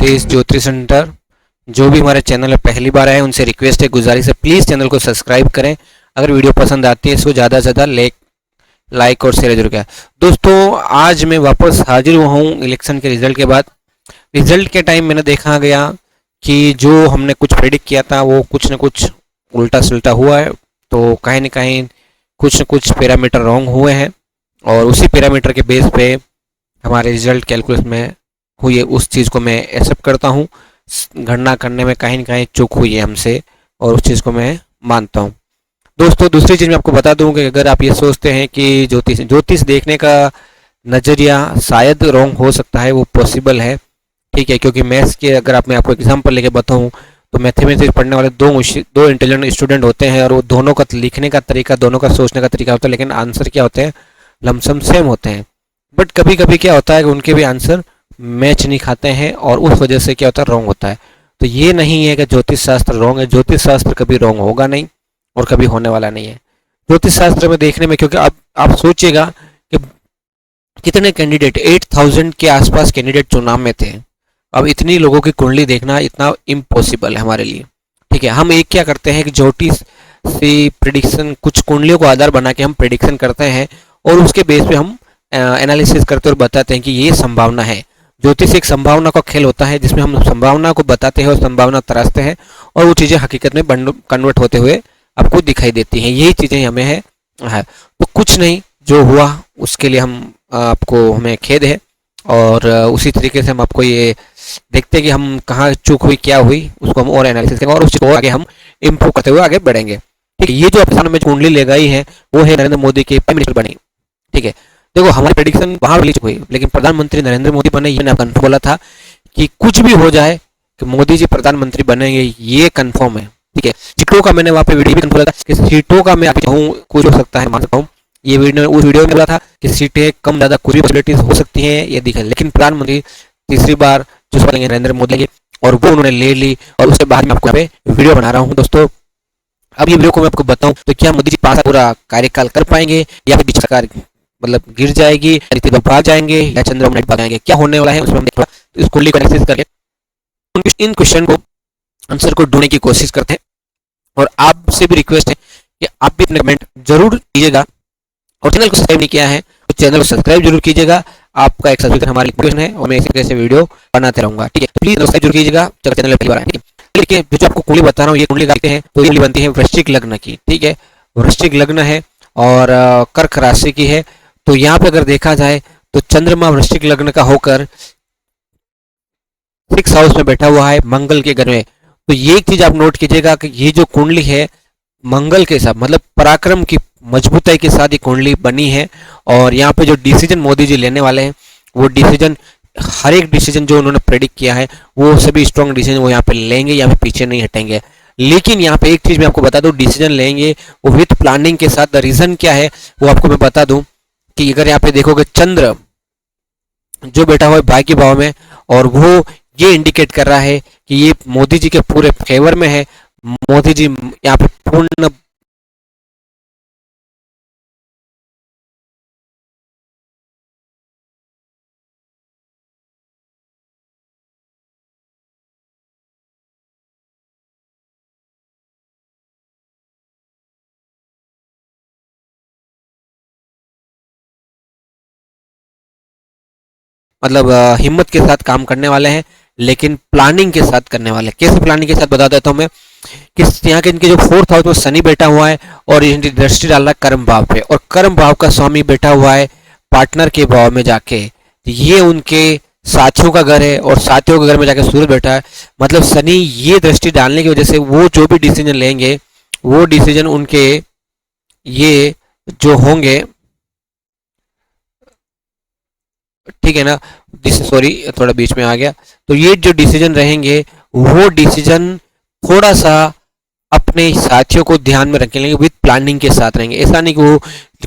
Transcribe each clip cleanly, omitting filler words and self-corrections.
ज्योतिष सेंटर। जो भी हमारे चैनल में पहली बार आए उनसे रिक्वेस्ट है, गुजारिश है, प्लीज़ चैनल को सब्सक्राइब करें। अगर वीडियो पसंद आती है इसको ज़्यादा से ज़्यादा लाइक और शेयर जरूर करें। दोस्तों, आज मैं वापस हाजिर हुआ हूँ इलेक्शन के रिजल्ट के बाद। रिजल्ट के टाइम मैंने देखा गया कि जो हमने कुछ प्रेडिक्ट किया था वो कुछ न कुछ उल्टा सुल्टा हुआ है। तो कहीं न कहीं कुछ न कुछ पैरामीटर रॉन्ग हुए हैं और उसी पैरामीटर के बेस पे हमारे रिजल्ट कैलकुलस में हुई उस चीज़ को मैं एक्सेप्ट करता हूँ। गणना करने में कहीं न कहीं चूक हुई है हमसे और उस चीज़ को मैं मानता हूँ। दोस्तों, दूसरी चीज़ मैं आपको बता दूं कि अगर आप ये सोचते हैं कि ज्योतिष देखने का नज़रिया शायद रॉन्ग हो सकता है, वो पॉसिबल है, ठीक है। क्योंकि मैथ्स के अगर मैं आपको एग्जांपल लेके बताऊं तो मैथमेटिक्स पढ़ने वाले दो इंटेलिजेंट स्टूडेंट होते हैं और वो दोनों का लिखने का तरीका, दोनों का सोचने का तरीका होता है, लेकिन आंसर क्या होते हैं, लमसम सेम होते हैं। बट कभी कभी क्या होता है कि उनके भी आंसर मैच नहीं खाते हैं और उस वजह से क्या होता है, रॉन्ग होता है। तो ये नहीं है कि ज्योतिष शास्त्र रॉन्ग है, ज्योतिष शास्त्र कभी रॉन्ग होगा नहीं और कभी होने वाला नहीं है। ज्योतिष शास्त्र में देखने में, क्योंकि आप सोचिएगा कि कितने कैंडिडेट, 8000 के आसपास कैंडिडेट चुनाव में थे। अब इतनी लोगों की कुंडली देखना इतना इम्पॉसिबल है हमारे लिए, ठीक है। हम एक क्या करते हैं कि ज्योतिष से प्रिडिक्शन, कुछ कुंडलियों को आधार बना के हम प्रिडिक्शन करते हैं और उसके बेस पे हम एनालिसिस करते हैं और बताते हैं कि ये संभावना है। ज्योतिष एक संभावना का खेल होता है जिसमें हम संभावना को बताते हैं और संभावना तराशते हैं और वो चीज़ें हकीकत में कन्वर्ट होते हुए आपको दिखाई देती हैं। यही चीज़ें हमें है तो कुछ नहीं, जो हुआ उसके लिए हमें खेद है और उसी तरीके से हम आपको ये देखते हैं कि हम कहाँ चूक हुई, क्या हुई, उसको हम और एनालिसिस करेंगे और उसको आगे हम इम्प्रूव करते हुए आगे बढ़ेंगे, ठीक है। ये जो अपने में कुंडली लगाई है वो है नरेंद्र मोदी के प्राइम मिनिस्टर बनी, ठीक है। देखो, हमारी प्रेडिक्शन वहाँ रिलीज हुई लेकिन प्रधानमंत्री नरेंद्र मोदी बने, ये मैंने कन्फर्म बोला था कि कुछ भी हो जाए कि मोदी जी प्रधानमंत्री बनेंगे, ये कन्फर्म है, ठीक है। सीटों का मैंने वहाँ पे वीडियो भी कन्फर्म बोला था कि सीटों का मैं आगे चाहूँ कुछ हो सकता है, मान सकता हूँ। ये उस वीडियो में बोला था कि सीटें कम ज़्यादा कुछ भी पॉसिबिलिटीज हो सकती हैं, ये दिखा। लेकिन प्रधानमंत्री तीसरी बार जो बनेंगे नरेंद्र मोदी लेंगे और वो उन्होंने ले ली और उसके बाद मैं आपको यहाँ पे वीडियो बना रहा हूँ। दोस्तों, अब ये वीडियो को मैं आपको बताऊँ तो क्या मोदी जी पास पूरा कार्यकाल कर पाएंगे या फिर बीच सरकार मतलब गिर जाएगी, भाग जाएंगे या चंद्रबाबू नायडू भाग जाएंगे, क्या होने वाला है उसमें हम थोड़ा इस कुंडली को एनालिसिस करके इन क्वेश्चन को आंसर को ढूंढने की कोशिश करते हैं। और आपसे भी रिक्वेस्ट है कि आप भी अपने कमेंट जरूर कीजिएगा और चैनल को सब्सक्राइब नहीं किया है तो चैनल को सब्सक्राइब जरूर कीजिएगा। आपका एक सब्सक्रिप्शन हमारी रिक्वेस्ट है और मैं इसी तरह से वीडियो बनाते रहूंगा, ठीक है। तो प्लीज सब्सक्राइब जरूर कीजिएगा जब चैनल पर बार, ठीक है। देखिए, जो आपको कुंडली बता रहा हूँ, ये कुंडली देखते हैं तो ये कुंडली बनती है वृश्चिक लग्न की, ठीक है। वृश्चिक लग्न है और कर्क राशि की है। तो यहाँ पे अगर देखा जाए तो चंद्रमा वृश्चिक लग्न का होकर 6 हाउस में बैठा हुआ है मंगल के घर में। तो ये एक चीज आप नोट कीजिएगा कि ये जो कुंडली है मंगल के साथ, मतलब पराक्रम की मजबूताई के साथ ये कुंडली बनी है। और यहाँ पे जो डिसीजन मोदी जी लेने वाले हैं वो डिसीजन, हर एक डिसीजन जो उन्होंने प्रेडिक्ट किया है वो सभी स्ट्रॉन्ग डिसीजन वो यहाँ पे लेंगे, यहाँ पे पीछे नहीं हटेंगे। लेकिन यहाँ पे एक चीज मैं आपको बता दूं, डिसीजन लेंगे वो विथ प्लानिंग के साथ। द रीजन क्या है वो आपको मैं बता दूं कि अगर यहाँ पे देखोगे चंद्र जो बैठा हुआ है भाग्य भाव में और वो ये इंडिकेट कर रहा है कि ये मोदी जी के पूरे फेवर में है। मोदी जी यहाँ पे पूर्ण मतलब हिम्मत के साथ काम करने वाले हैं, लेकिन प्लानिंग के साथ करने वाले हैं। कैसे प्लानिंग के साथ बता देता हूँ मैं कि यहाँ के इनके जो 4th हाउस में शनि बैठा हुआ है और इनकी दृष्टि डाल रहा है कर्म भाव पे और कर्म भाव का स्वामी बैठा हुआ है पार्टनर के भाव में जाके। ये उनके साथियों का घर है और साथियों के घर में जाके सूर्य बैठा है। मतलब शनि ये दृष्टि डालने की वजह से वो जो भी डिसीजन लेंगे वो डिसीजन उनके ये जो होंगे, ठीक है ना, सॉरी थोड़ा बीच में आ गया। तो ये जो डिसीजन रहेंगे वो डिसीजन थोड़ा सा अपने साथियों को ध्यान में रखेंगे, विद प्लानिंग के साथ रहेंगे। ऐसा नहीं कि वो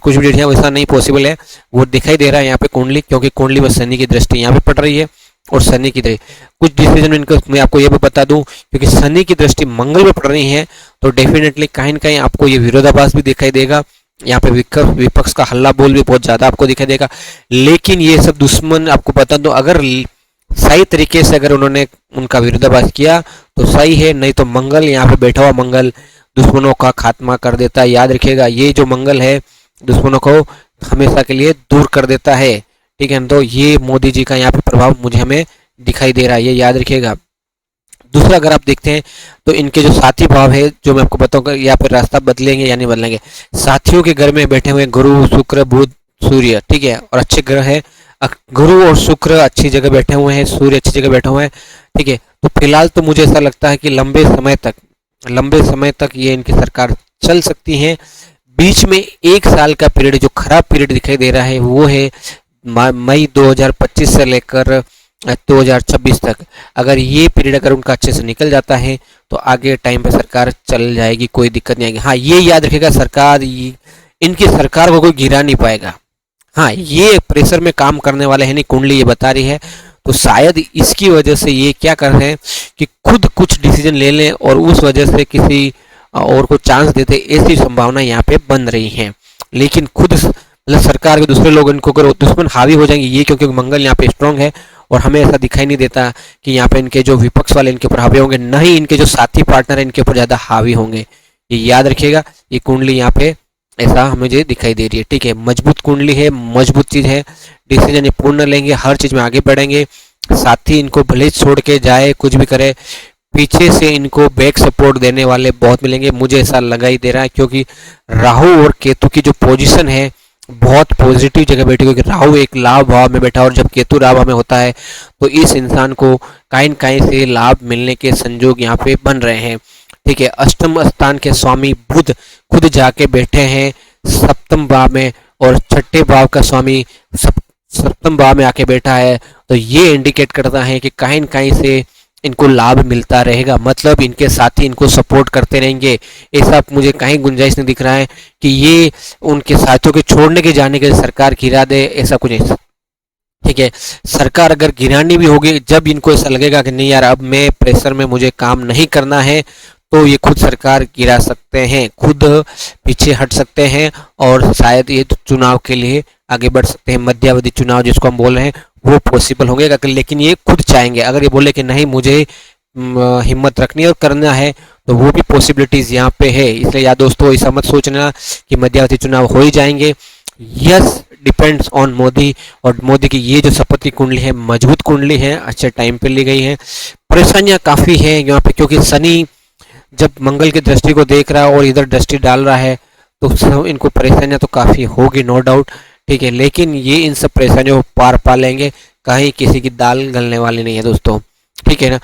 कुछ भी है वैसा नहीं पॉसिबल है। वो दिखाई दे रहा है यहाँ पे कुंडली, क्योंकि कुंडली में शनि की दृष्टि यहाँ पे पड़ रही है और शनि की दृष्टि कुछ डिसीजन में इनको मैं आपको ये भी बता दूं, क्योंकि शनि की दृष्टि मंगल में पड़ रही है तो डेफिनेटली कहीं ना कहीं आपको ये विरोधाभास भी दिखाई देगा। यहाँ पे विपक्ष का हल्ला बोल भी बहुत ज्यादा आपको दिखाई देगा। लेकिन ये सब दुश्मन, आपको बता दो, अगर सही तरीके से अगर उन्होंने उनका विरोधाभास किया तो सही है, नहीं तो मंगल यहाँ पे बैठा हुआ मंगल दुश्मनों का खात्मा कर देता है। याद रखिएगा, ये जो मंगल है दुश्मनों को हमेशा के लिए दूर कर देता है। ठीक है, तो ये मोदी जी का यहाँ पे प्रभाव मुझे हमें दिखाई दे रहा है, ये याद रखिएगा। दूसरा अगर आप देखते हैं तो इनके जो साथी भाव है, जो मैं आपको बताऊंगा, यहाँ पर रास्ता बदलेंगे या नहीं बदलेंगे। साथियों के घर में बैठे हुए गुरु शुक्र बुध सूर्य, ठीक है, और अच्छे ग्रह है। गुरु और शुक्र अच्छी जगह बैठे हुए हैं, सूर्य अच्छी जगह बैठे हुए हैं। ठीक है, तो फिलहाल तो मुझे ऐसा लगता है कि लंबे समय तक ये इनकी सरकार चल सकती है। बीच में 1 साल का पीरियड, जो खराब पीरियड दिखाई दे रहा है, वो है मई 2025 से लेकर 2026 तक। अगर ये पीरियड अगर उनका अच्छे से निकल जाता है तो आगे टाइम पे सरकार चल जाएगी, कोई दिक्कत नहीं आएगी। हाँ, ये याद रखेगा, इनकी सरकार को कोई गिरा नहीं पाएगा। हाँ, ये प्रेशर में काम करने वाले हैं, नहीं कुंडली ये बता रही है। तो शायद इसकी वजह से ये क्या कर रहे हैं कि खुद कुछ डिसीजन ले लें और उस वजह से किसी और को चांस देते, ऐसी संभावना यहाँ पे बन रही है। लेकिन खुद मतलब सरकार के दूसरे लोग इनको अगर दुश्मन हावी हो जाएंगे, ये क्योंकि मंगल यहाँ पे स्ट्रांग है और हमें ऐसा दिखाई नहीं देता कि यहाँ पे इनके जो विपक्ष वाले इनके ऊपर हावी होंगे, न ही इनके जो साथी पार्टनर है इनके ऊपर ज़्यादा हावी होंगे। ये याद रखिएगा, ये कुंडली यहाँ पे ऐसा मुझे दिखाई दे रही है। ठीक है, मजबूत कुंडली है, मजबूत चीज़ है, डिसीजन ये पूर्ण लेंगे, हर चीज़ में आगे बढ़ेंगे। साथी इनको भले छोड़ के जाए, कुछ भी करे, पीछे से इनको बैक सपोर्ट देने वाले बहुत मिलेंगे, मुझे ऐसा लगा ही दे रहा है। क्योंकि राहु और केतु की जो पोजीशन है बहुत पॉजिटिव जगह बैठी, क्योंकि राहु एक लाभ भाव में बैठा और जब केतु लाभ भाव में होता है तो इस इंसान को कहीं कहीं से लाभ मिलने के संजोग यहाँ पे बन रहे हैं। ठीक है, अष्टम स्थान के स्वामी बुध खुद जाके बैठे हैं सप्तम भाव में, और छठे भाव का स्वामी सप्तम भाव में आके बैठा है। तो ये इंडिकेट करता है कि कहीं न कहीं से इनको लाभ मिलता रहेगा, मतलब इनके साथी इनको सपोर्ट करते रहेंगे। ऐसा मुझे कहीं गुंजाइश नहीं दिख रहा है कि ये उनके साथियों के छोड़ने के जाने के सरकार गिरा दे, ऐसा कुछ नहीं। ठीक है, सरकार अगर गिरानी भी होगी, जब इनको ऐसा लगेगा कि नहीं यार अब मैं प्रेशर में मुझे काम नहीं करना है, तो ये खुद सरकार गिरा सकते हैं, खुद पीछे हट सकते हैं और शायद ये चुनाव के लिए आगे बढ़ सकते हैं। मध्यावधि चुनाव जिसको हम बोल रहे हैं वो पॉसिबल होंगे, लेकिन ये खुद चाहेंगे। अगर ये बोले कि नहीं मुझे हिम्मत रखनी है और करना है, तो वो भी पॉसिबिलिटीज़ यहाँ पे है। इसलिए यार दोस्तों, ऐसा मत सोचना कि मध्यावधि चुनाव हो ही जाएंगे। यस, डिपेंड्स ऑन मोदी, और मोदी की ये जो शपथ की कुंडली है मजबूत कुंडली है, अच्छे टाइम पे ली गई है। परेशानियाँ काफ़ी है यहाँ पे, क्योंकि शनि जब मंगल की दृष्टि को देख रहा है और इधर दृष्टि डाल रहा है, तो इनको परेशानियाँ तो काफ़ी होगी, नो डाउट। ठीक है, लेकिन ये इन सब परेशानियों को पार पा लेंगे, कहीं किसी की दाल गलने वाली नहीं है दोस्तों। ठीक है ना।